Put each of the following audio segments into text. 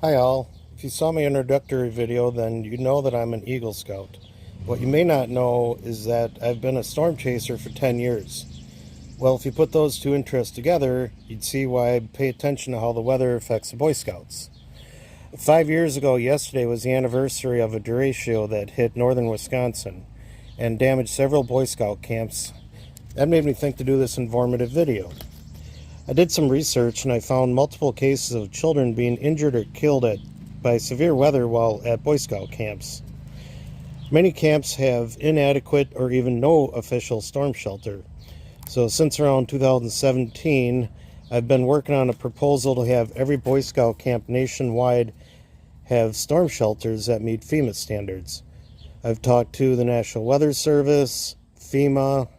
Hi all. If you saw my introductory video, then you know that I'm an Eagle Scout. What you may not know is that I've been a storm chaser for 10 years. Well, if you put those two interests together, you'd see why I pay attention to how the weather affects the Boy Scouts. 5 years ago yesterday was the anniversary of a derecho that hit northern Wisconsin and damaged several Boy Scout camps. That made me think to do this informative video. I did some research and I found multiple cases of children being injured or killed by severe weather while at Boy Scout camps. Many camps have inadequate or even no official storm shelter. So since around 2017, I've been working on a proposal to have every Boy Scout camp nationwide have storm shelters that meet FEMA standards. I've talked to the National Weather Service, FEMA,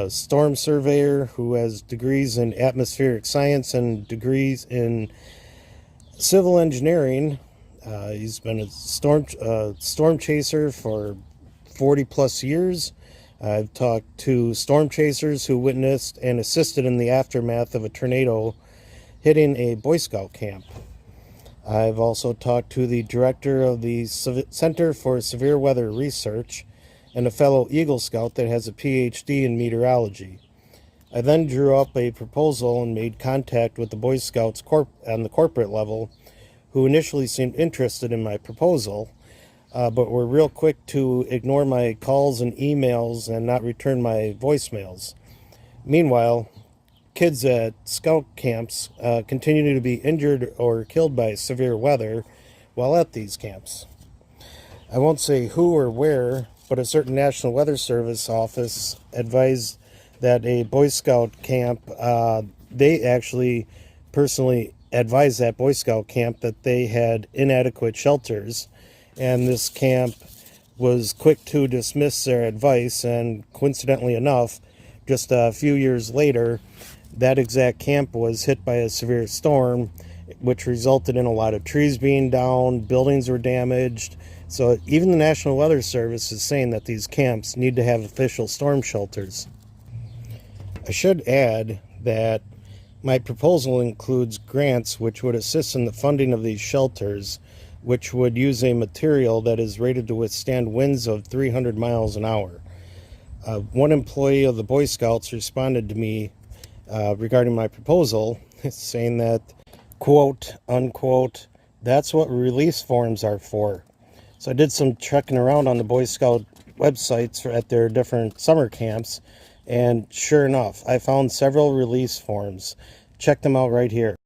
storm surveyor who has degrees in atmospheric science and degrees in civil engineering. He's been a storm chaser for 40 plus years. I've talked to storm chasers who witnessed and assisted in the aftermath of a tornado hitting a Boy Scout camp. I've also talked to the director of the Center for Severe Weather Research and a fellow Eagle Scout that has a PhD in meteorology. I then drew up a proposal and made contact with the Boy Scouts on the corporate level, who initially seemed interested in my proposal, but were real quick to ignore my calls and emails and not return my voicemails. Meanwhile, kids at scout camps continue to be injured or killed by severe weather while at these camps. I won't say who or where, but a certain National Weather Service office advised that a Boy Scout camp, they actually personally advised that Boy Scout camp that they had inadequate shelters, and this camp was quick to dismiss their advice, and coincidentally enough, just a few years later, that exact camp was hit by a severe storm, which resulted in a lot of trees being down, buildings were damaged. So even the National Weather Service is saying that these camps need to have official storm shelters. I should add that my proposal includes grants which would assist in the funding of these shelters, which would use a material that is rated to withstand winds of 300 miles an hour. One employee of the Boy Scouts responded to me regarding my proposal, saying that, quote, unquote, that's what release forms are for. So I did some checking around on the Boy Scout websites at their different summer camps, and sure enough, I found several release forms. Check them out right here.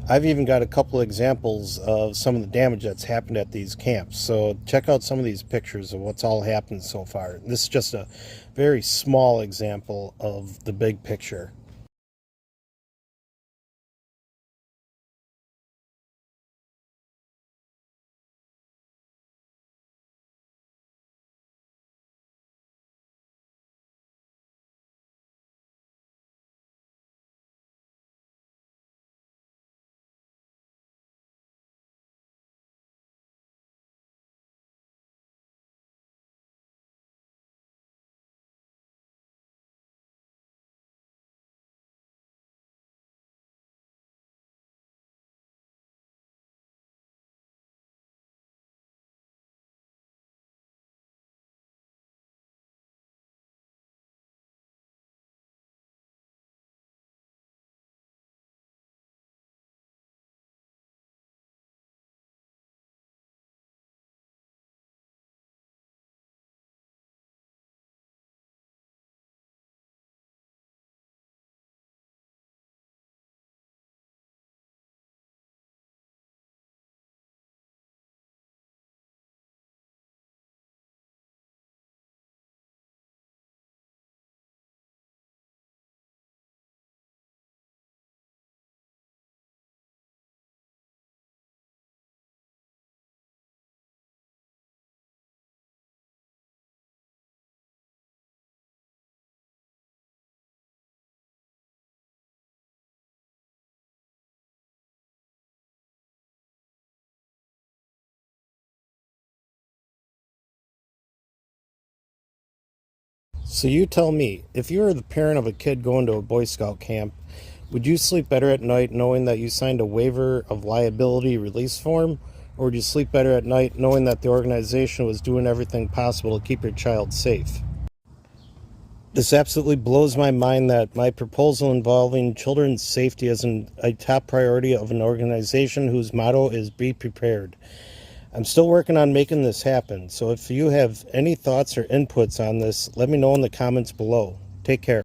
I've even got a couple examples of some of the damage that's happened at these camps. So check out some of these pictures of what's all happened so far. This is just a very small example of the big picture. So you tell me, if you were the parent of a kid going to a Boy Scout camp, would you sleep better at night knowing that you signed a waiver of liability release form? Or would you sleep better at night knowing that the organization was doing everything possible to keep your child safe? This absolutely blows my mind that my proposal involving children's safety is a top priority of an organization whose motto is Be Prepared. I'm still working on making this happen, so if you have any thoughts or inputs on this, let me know in the comments below. Take care.